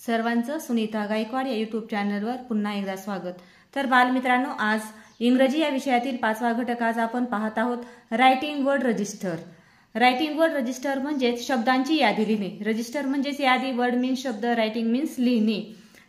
सर्वांचं सुनीता गायकवाड या यूट्यूब चॅनलवर पुन्हा एकदा स्वागत। तर बालमित्रांनो, आज इंग्रजी या विषयातील 5वा घटक आज आपण पाहत आहोत writing word register. Writing word register म्हणजेच शब्दांची यादी लिहिणे। रजिस्टर म्हणजेच यादी, वर्ड मीन्स शब्द, रायटिंग मीन्स लिहिणे।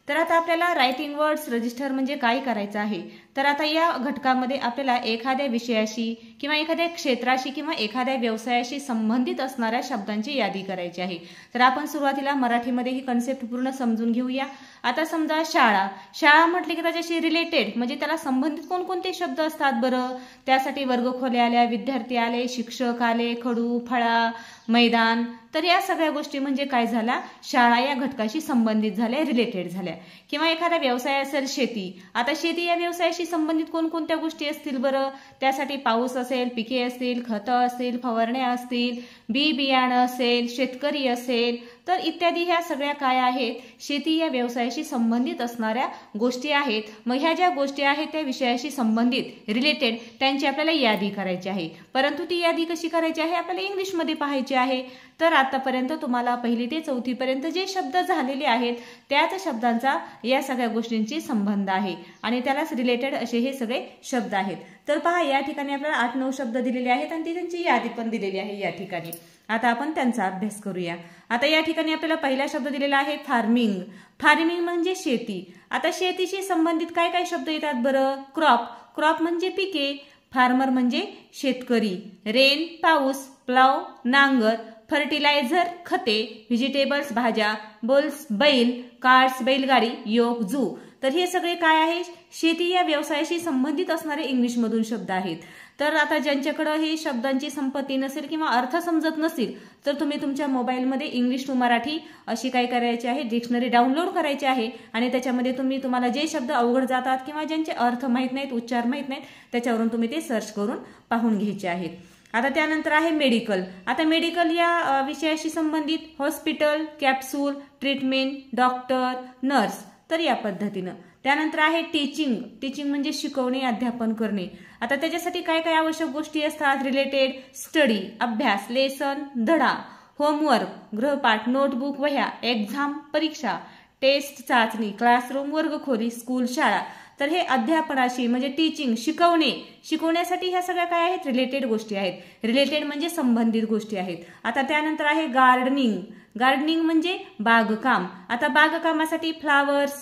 तर आता आपल्याला रायटिंग वर्ड्स रजिस्टर म्हणजे काय करायचं आहे, तर आता या घटकामध्ये आपल्याला एखाद्या विषयाशी किंवा एखाद्या क्षेत्राशी किंवा एखाद्या व्यवसायाशी संबंधित असणाऱ्या शब्दांची यादी करायची आहे। तर आपण सुरुवातीला मराठीमध्ये ही कन्सेप्ट पूर्ण समजून घेऊया। आता समजा शाळा, शाळा म्हटले की त्याच्याशी रिलेटेड म्हणजे त्याला संबंधित कोणकोणते शब्द असतात बरं? त्यासाठी वर्गखोल्या आल्या, विद्यार्थी आले, शिक्षक आले, खडू, फळा, मैदान। तर या सगळ्या गोष्टी म्हणजे काय झाला, शाळा या घटकाशी संबंधित झाल्या, रिलेटेड झाल्या। किंवा एखादा व्यवसाय असेल शेती, आता शेती या व्यवसायाशी संबंधित कोणकोणत्या गोष्टी असतील बरं? त्यासाठी पाऊस असेल, पिके असतील, खतं असतील, फवारण्या असतील, बी बियाणं असेल, शेतकरी असेल, तर इत्यादी ह्या सगळ्या काय आहेत, शेती या व्यवसायाशी संबंधित असणाऱ्या गोष्टी आहेत। मग ह्या ज्या गोष्टी आहेत त्या विषयाशी संबंधित रिलेटेड त्यांची आपल्याला यादी करायची आहे। परंतु ती यादी कशी करायची आहे आपल्याला इंग्लिशमध्ये पाहायची आहे। तर आतापर्यंत तुम्हाला 1ली ते 4थी पर्यंत जे शब्द झालेले आहेत त्याच शब्दांचा या सगळ्या गोष्टींची संबंध आहे आणि त्यालाच रिलेटेड असे हे सगळे शब्द आहेत। तर पहा, या ठिकाणी आपल्याला 8-9 शब्द दिलेले आहेत आणि त्यांची यादी पण दिलेली आहे या ठिकाणी। आता आपण त्यांचा अभ्यास करूया। आता या ठिकाणी आपल्याला पहिला शब्द दिलेला आहे फार्मिंग। फार्मिंग म्हणजे शेती। आता शेतीशी संबंधित काय काय शब्द येतात बरं? क्रॉप, क्रॉप म्हणजे पिके, फार्मर म्हणजे शेतकरी, रेन पाऊस, प्लाव नांगर, फर्टिलायझर खते, व्हेजिटेबल्स भाज्या, बुल्स बैल, कार्स बैलगाडी, योग जू। तर हे सगळे काय आहे, शेती या व्यवसायाशी संबंधित असणारे इंग्लिश मधून शब्द आहेत। तर आता ज्यांच्याकडे ही शब्दांची संपत्ती नसेल किंवा अर्थ समजत नसेल तर तुम्ही तुमच्या मोबाईलमध्ये इंग्लिश टू मराठी अशी काय करायची आहे, डिक्शनरी डाउनलोड करायची आहे आणि त्याच्यामध्ये तुम्हाला जे शब्द अवघड जातात किंवा ज्यांचे अर्थ माहित नाहीत, उच्चार माहित नाहीत, त्याच्यावरून तुम्ही ते सर्च करून पाहून घ्यायचे आहेत। आता त्यानंतर आहे मेडिकल। आता मेडिकल या विषयाशी संबंधित hospital, capsule, treatment, doctor, nurse, तर या पद्धतीनं। त्यानंतर आहे टीचिंग, टीचिंग म्हणजे शिकवणे, अध्यापन करणे। आता त्याच्यासाठी काय काय आवश्यक गोष्टी असतात रिलेटेड? स्टडी अभ्यास, लेसन धडा, होमवर्क गृहपाठ, नोटबुक वह्या, एक्झाम परीक्षा, टेस्ट चाचणी, क्लासरूम वर्गखोली, स्कूल शाळा। तर हे अध्यापनाशी म्हणजे टीचिंग शिकवणे, शिकवण्यासाठी ह्या सगळ्या काय आहेत, रिलेटेड गोष्टी आहेत। रिलेटेड म्हणजे संबंधित गोष्टी आहेत। आता त्यानंतर आहे गार्डनिंग, गार्डनिंग म्हणजे बागकाम। आता बागकामासाठी flowers,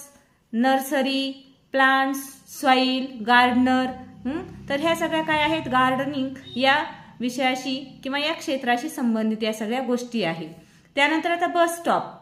nursery, plants, soil, gardener, तर ह्या सगळ्या काय आहेत, गार्डनिंग या विषयाशी किंवा या क्षेत्राशी संबंधित या सगळ्या गोष्टी आहेत। त्यानंतर आता बस स्टॉप,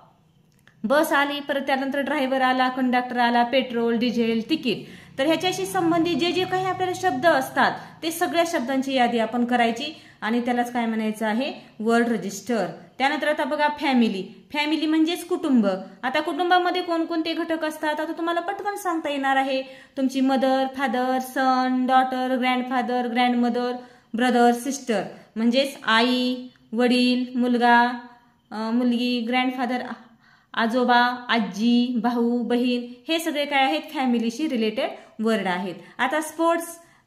बस आली, परत त्यानंतर ड्रायव्हर आला, कंडक्टर आला, पेट्रोल, डिझेल, तिकीट। तर ह्याच्याशी संबंधित जे जे काही आपल्याला शब्द असतात ते सगळ्या शब्दांची यादी आपण करायची आणि त्यालाच काय म्हणायचं आहे, वर्ड रजिस्टर। त्यानंतर आता बघा फॅमिली, फॅमिली म्हणजेच कुटुंब। आता कुटुंबामध्ये कोणकोणते घटक असतात आता तुम्हाला पटकन सांगता येणार आहे। तुमची mother, father, son, daughter, grandfather, grandmother, brother, sister म्हणजेच आई, वडील, मुलगा, मुलगी, ग्रँडफादर आजोबा, आजी, भाऊ, बहीण, हे सगळे काय आहेत, फॅमिलीशी रिलेटेड वर्ड आहेत। आता स्पोर्ट्स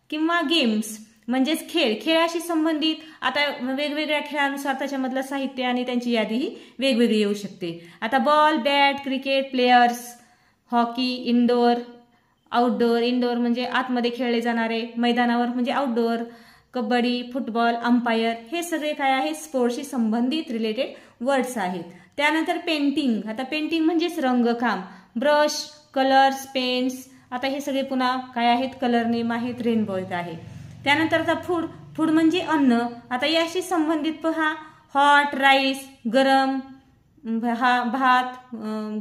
किंवा गेम्स म्हणजेच खेळ, खेळाशी संबंधित आता वेगवेगळ्या खेळानुसार त्याच्यामधलं साहित्य आणि त्यांची यादी ही वेगवेगळी येऊ शकते। आता ball, bat, cricket, players, hockey, indoor, outdoor, indoor म्हणजे आतमध्ये खेळले जाणारे, मैदानावर म्हणजे आउटडोअर, कबड्डी, फुटबॉल, अंपायर, हे सगळे काय आहेत, स्पोर्ट्सशी संबंधित रिलेटेड वर्ड्स आहेत। त्यानंतर पेंटिंग, आता पेंटिंग म्हणजेच रंगकाम, ब्रश, कलर्स, पेन्स, आता हे सगळे पुन्हा काय आहेत, कलर नेम आहेत, रेनबो आहे। त्यानंतर आता फूड, फूड म्हणजे अन्न। आता याशी संबंधित पहा हॉट, राईस गरम, भात,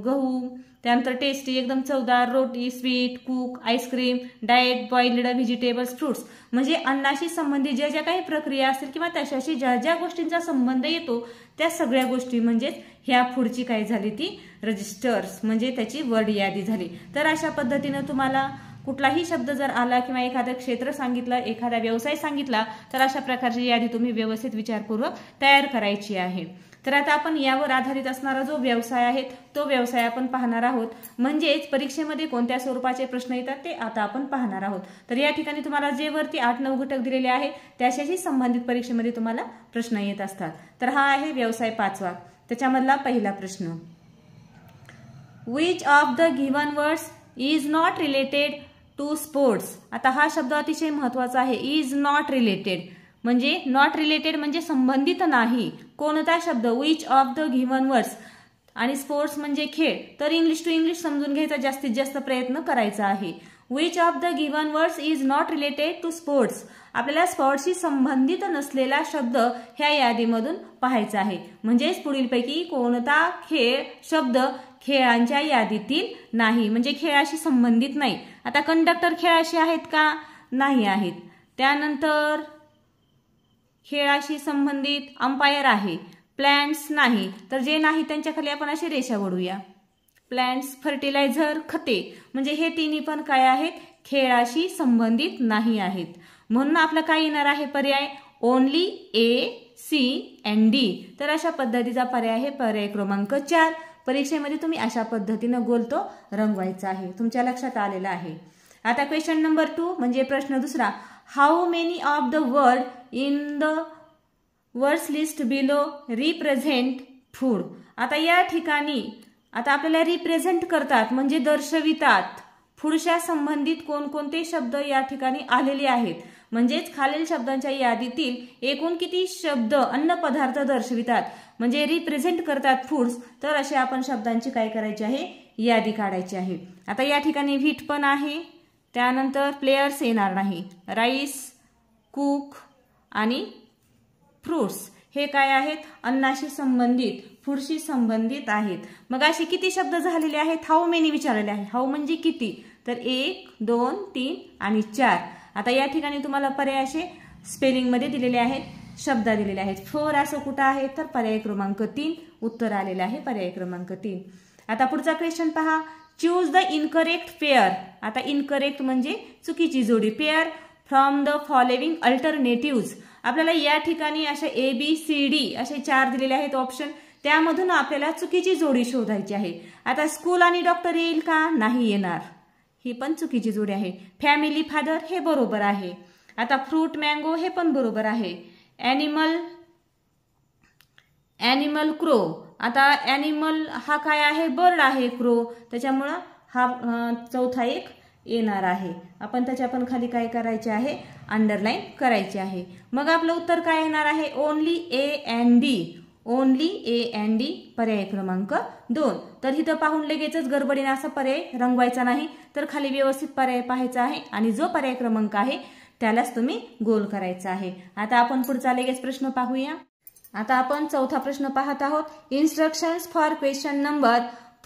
गहू, त्यानंतर टेस्टी एकदम चवदार, roti, sweet, cook, ice cream, diet, boiled vegetables, fruits म्हणजे अन्नाशी संबंधित ज्या ज्या काही प्रक्रिया असतील किंवा त्याच्याशी ज्या ज्या गोष्टींचा संबंध येतो त्या सगळ्या गोष्टी म्हणजेच ह्या पुढची काय झाली, ती रजिस्टर्स म्हणजे त्याची वर्ड यादी झाली। तर अशा पद्धतीनं तुम्हाला कुठलाही शब्द जर आला किंवा एखादं क्षेत्र सांगितलं, एखादा व्यवसाय सांगितला तर अशा प्रकारची यादी तुम्ही व्यवस्थित विचारपूर्वक तयार करायची आहे। तर आता आपण यावर आधारित असणारा जो व्यवसाय आहे तो व्यवसाय आपण पाहणार आहोत, म्हणजेच परीक्षेमध्ये कोणत्या स्वरूपाचे प्रश्न येतात ते आता आपण पाहणार आहोत। तर या ठिकाणी तुम्हाला जे वरती 8-9 घटक दिलेले आहेत त्याच्याशी संबंधित परीक्षेमध्ये तुम्हाला प्रश्न येत असतात। तर हा आहे व्यवसाय 5वा। त्याच्यामधला पहिला प्रश्न, which of the given words is not related to sports. आता हा शब्द अतिशय महत्वाचा आहे. इज नॉट रिलेटेड म्हणजे नॉट रिलेटेड म्हणजे संबंधित नाही. कोणता शब्द? Which of the given words आणि स्पोर्ट्स म्हणजे खेळ. तर इंग्लिश टू इंग्लिश समजून घ्यायचा जास्तीत जास्त प्रयत्न करायचा आहे. Which of the given words is not related to sports. आपल्याला स्पोर्ट्सशी संबंधित नसलेला शब्द ह्या यादीमधून पाहायचा आहे. म्हणजेच पुढीलपैकी कोणता शब्द खेळांच्या यादीतील नाही म्हणजे खेळाशी संबंधित नाही. आता कंडक्टर खेळाशी आहेत का? नाही आहेत. त्यानंतर खेळाशी संबंधित अंपायर आहे. प्लांट्स नाही. तर जे नाही त्यांच्या खाली आपण अशी रेषा ओढूया. प्लांट्स, फर्टिलायझर, खते म्हणजे हे तिन्ही पण काय आहेत? खेळाशी संबंधित नाही आहेत. म्हणून आपलं काय येणार आहे पर्याय? Only A, C and D. तर अशा पद्धतीचा पर्याय आहे पर्याय क्रमांक 4. परीक्षेमध्ये तुम्ही अशा पद्धतीनं गोल तो रंगवायचा आहे. तुमच्या लक्षात आलेला आहे. आता क्वेश्चन नंबर 2 म्हणजे प्रश्न दुसरा. How many of the word in the words list below represent food. आता या ठिकाणी आता आपल्याला रिप्रेझेंट करतात म्हणजे दर्शवितात. फूडच्या संबंधित कोणकोणते शब्द या ठिकाणी आलेले आहेत. म्हणजेच खालील शब्दांच्या यादीतील एकूण किती शब्द अन्न पदार्थ दर्शवितात म्हणजे रिप्रेझेंट करतात फूड्स. तर असे आपण शब्दांची काय करायची आहे? यादी काढायची आहे. आता या ठिकाणी व्हीट पण आहे. त्यानंतर प्लेयर्स येणार नाही. राईस, कुक आणि फ्रूट्स हे काय आहेत? अन्नाशी संबंधित, फूडशी संबंधित आहेत. मग असे किती शब्द झालेले आहेत? हाऊ मेनी विचारलेले आहे. हाऊ म्हणजे किती? तर 1, 2, 3 आणि 4. आता या ठिकाणी तुम्हाला पर्याय असे स्पेलिंगमध्ये दिलेले आहेत, शब्द दिलेले आहेत. 4 असं कुठं आहे? तर पर्याय क्रमांक 3 उत्तर आलेले आहे पर्याय क्रमांक 3. आता पुढचा क्वेश्चन पहा. Choose the incorrect pair. आता इनकरेक्ट म्हणजे चुकीची जोडी. Pair from the following alternatives. आपल्याला या ठिकाणी अशा ABCD असे 4 दिलेले आहेत ऑप्शन. त्यामधून आपल्याला चुकीची जोडी शोधायची आहे. आता स्कूल आणि डॉक्टर येईल का? नाही येणार. ही पण चुकीची जोडी आहे. फॅमिली फादर हे बरोबर आहे. आता फ्रूट मँगो हे पण बरोबर आहे. Animal crow. आता ॲनिमल हा काय आहे? बर्ड आहे. क्रो त्याच्यामुळं हा चौथा एक येणार आहे. आपण त्याच्या पण खाली काय करायचे आहे? अंडरलाईन करायचे आहे. मग आपलं उत्तर काय येणार आहे? Only A and D. Only A and D पर्याय क्रमांक 2. तर इथं पाहून लगेचच गडबडीने असा पर्याय रंगवायचा नाही तर खाली व्यवस्थित पर्याय पाहायचा आहे आणि जो पर्याय क्रमांक आहे त्यालाच तुम्ही गोल करायचा आहे. आता आपण पुढचा लगेच प्रश्न पाहूया. आता आपण चौथा प्रश्न पाहत आहोत. Instructions for question number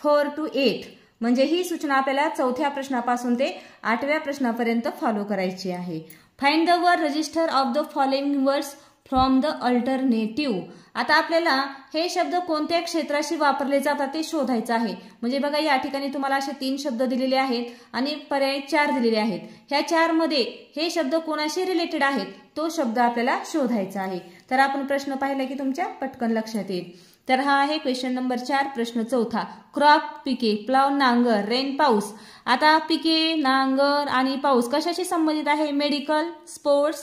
4 to 8 म्हणजे ही सूचना आपल्याला चौथ्या प्रश्नापासून ते 8व्या प्रश्नापर्यंत फॉलो करायची आहे. Find the word register of the following words from the alternative. आता आपल्याला हे शब्द कोणत्या क्षेत्राशी वापरले जातात ते शोधायचं आहे. म्हणजे बघा या ठिकाणी तुम्हाला असे 3 शब्द दिलेले आहेत आणि पर्याय 4 दिलेले आहेत. ह्या 4 मध्ये हे शब्द कोणाशी रिलेटेड आहेत तो शब्द आपल्याला शोधायचा आहे. तर आपण प्रश्न पाहिला की तुमच्या पटकन लक्षात येईल. तर हा आहे क्वेश्चन नंबर 4 प्रश्न चौथा. क्रॉप पिके, प्लाव, नांगर, रेन पाऊस. आता पिके, नांगर आणि पाऊस कशाशी संबंधित आहे? मेडिकल, स्पोर्ट्स,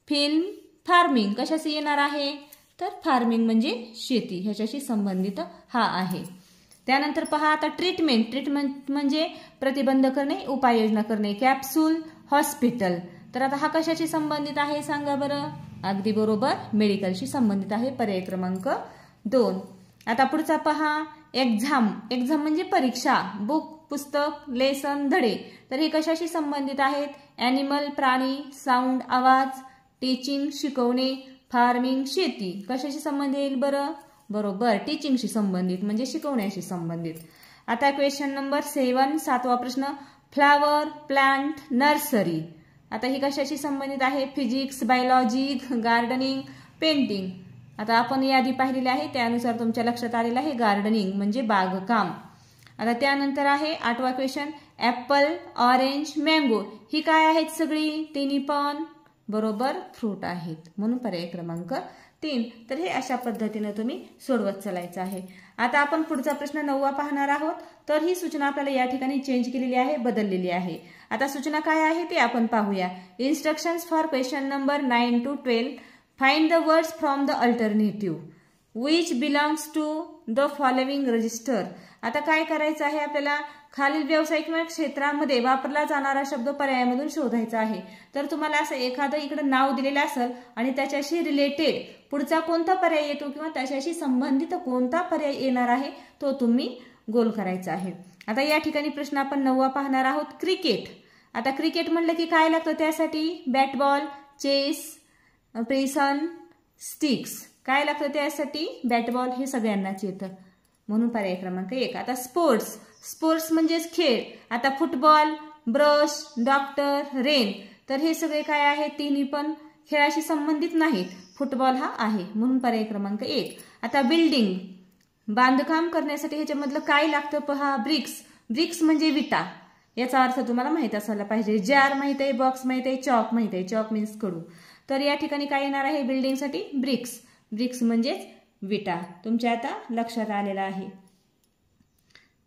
फिल्म, फार्मिंग कशाशी येणार आहे? तर फार्मिंग म्हणजे शेती ह्याच्याशी संबंधित हा आहे. त्यानंतर पहा आता ट्रीटमेंट. ट्रीटमेंट म्हणजे प्रतिबंध करणे, उपाययोजना करणे. Capsule, hospital. तर आता हा कशाशी संबंधित आहे सांगा बरं? अगदी बरोबर मेडिकलशी संबंधित आहे पर्याय क्रमांक 2. आता पुढचा पहा. एक्झाम. एक्झाम म्हणजे परीक्षा. बुक पुस्तक, लेसन, धडे. तर हे कशाशी संबंधित आहेत? ॲनिमल प्राणी, साऊंड आवाज, टीचिंग शिकवणे, फार्मिंग शेती. कशाशी संबंधित येईल बरं? बरोबर टीचिंगशी संबंधित म्हणजे शिकवण्याशी संबंधित. आता क्वेश्चन नंबर 7 7वा प्रश्न. Flower, plant, nursery. आता ही कशाशी संबंधित आहे? Physics, biology, gardening, painting. आता आपण यादी पाहिलेली आहे त्यानुसार तुमच्या लक्षात आलेलं आहे गार्डनिंग म्हणजे बागकाम. आता त्यानंतर आहे 8वा क्वेश्चन. Apple, orange, mango. ही काय आहेत सगळी? तिन्ही पण बरोबर फ्रूट आहेत म्हणून पर्याय क्रमांक 3. तर हे अशा पद्धतीने तुम्ही सोडवत चालायचं आहे. आता आपण पुढचा प्रश्न 9वा पाहणार आहोत. तर ही सूचना आपल्याला या ठिकाणी चेंज केलेली आहे, बदललेली आहे. आता सूचना काय आहे ते आपण पाहूया. Instructions for question number 9 to 12. Find the words from the alternative which belongs to the following register. आता काय करायचं आहे आपल्याला, खालील व्यावसायिक क्षेत्रामध्ये वापरला जाणारा शब्द पर्यायामधून शोधायचा आहे. तर तुम्हाला असं एखादं इकडे नाव दिलेलं असेल आणि त्याच्याशी रिलेटेड पुढचा कोणता पर्याय येतो किंवा त्याच्याशी संबंधित कोणता पर्याय येणार आहे तो तुम्ही गोल करायचा आहे. आता या ठिकाणी प्रश्न आपण 9वा पाहणार आहोत. क्रिकेट. आता क्रिकेट म्हणलं की काय लागतं त्यासाठी, बॅट बॉल, चेस, पेसन, स्टिक्स. काय लागतं त्यासाठी, बॅट बॉल. हे सगळ्यांनाच येतं म्हणून पर्याय क्रमांक 1. आता स्पोर्ट्स. स्पोर्ट्स म्हणजेच खेळ. आता फुटबॉल, ब्रश, डॉक्टर, रेन. तर हे सगळे काय आहे, तिन्ही पण खेळाशी संबंधित नाहीत. फुटबॉल हा आहे म्हणून पर्याय क्रमांक 1. आता बिल्डिंग, बांधकाम करण्यासाठी ह्याच्यामधलं काय लागतं पहा, ब्रिक्स. ब्रिक्स म्हणजे विटा. याचा अर्थ तुम्हाला माहित असायला पाहिजे. जार माहित आहे, बॉक्स माहित आहे, चॉक माहित आहे. चॉक मीन्स कडू. तर या ठिकाणी काय येणार आहे बिल्डिंगसाठी, ब्रिक्स. ब्रिक्स म्हणजेच विटा. तुमच्या आता लक्षात आलेला आहे.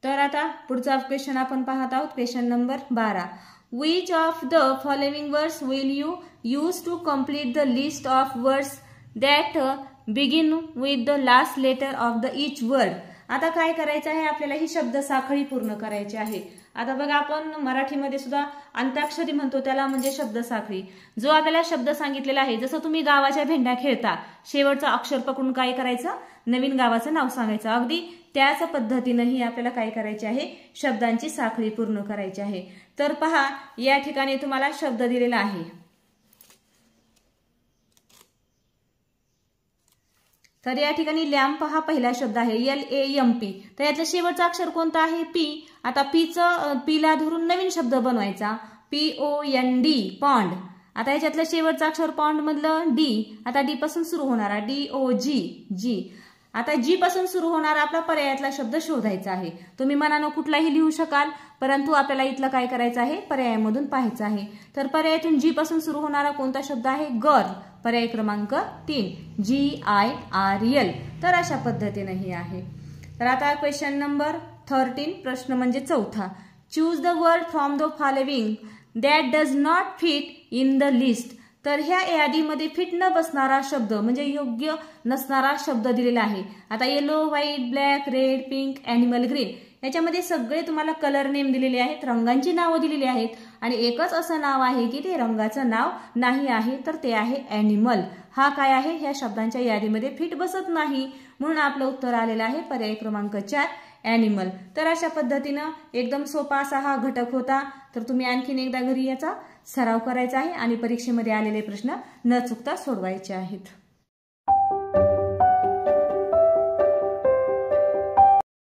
तर आता पुढचा क्वेश्चन आपण पाहत आहोत. Question number 12. Which of the following words will you use to complete the list of words that begin with the last letter of the each word? आता काय करायचं आहे आपल्याला, ही शब्द साखळी पूर्ण करायची आहे. आता बघा आपण मराठीमध्ये सुद्धा अंताक्षरी म्हणतो त्याला, म्हणजे शब्द साखळी. जो आपल्याला शब्द सांगितलेला आहे, जसं तुम्ही गावाच्या भेंड्या खेळता, शेवटचं अक्षर पकडून काय करायचं, नवीन गावाचं नाव सांगायचं. अगदी त्याच पद्धतीनेही आपल्याला काय करायचे आहे, शब्दांची साखळी पूर्ण करायची आहे. तर पहा या ठिकाणी तुम्हाला शब्द दिलेला आहे. तर या ठिकाणी लॅम्प हा पहिला शब्द आहे, LAMP. तर यातलं शेवटचं अक्षर कोणतं आहे, P. आता पीला धरून नवीन शब्द बनवायचा, POND, पॉन्ड. आता याच्यातलं शेवटचं अक्षर पॉन्ड मधलं D. आता D पासून सुरू होणारा DOG, G. आता G पासून सुरू होणारा आपला पर्यायातला शब्द शोधायचा आहे. तुम्ही मनानं कुठलाही लिहू शकाल, परंतु आपल्याला इथलं काय करायचं आहे, पर्यायामधून पाहायचं आहे. तर पर्यायातून G पासून सुरू होणारा कोणता शब्द आहे, गर्ल. पर्याय क्रमांक 3, GIRL. तर अशा पद्धतीने ही आहे. तर आता क्वेश्चन नंबर 13, प्रश्न म्हणजे 4था. Choose the word from the following that does not fit in the list. तर ह्या यादीमध्ये फिट न बसणारा शब्द म्हणजे योग्य नसणारा शब्द दिलेला आहे. आता yellow, white, black, red, pink, animal, green. याच्यामध्ये सगळे तुम्हाला कलर नेम दिलेले आहेत, रंगांची नावं दिलेली आहेत आणि एकच असं नाव आहे की ते रंगाचं नाव नाही आहे, तर ते आहे ॲनिमल. हा काय आहे, ह्या शब्दांच्या यादीमध्ये फिट बसत नाही म्हणून आपलं उत्तर आलेलं आहे पर्याय क्रमांक 4, ॲनिमल. तर अशा पद्धतीनं एकदम सोपा असा हा घटक होता. तर तुम्ही आणखीन एकदा घरी याचा सराव करायचा आहे आणि परीक्षेमध्ये आलेले प्रश्न न चुकता सोडवायचे आहेत.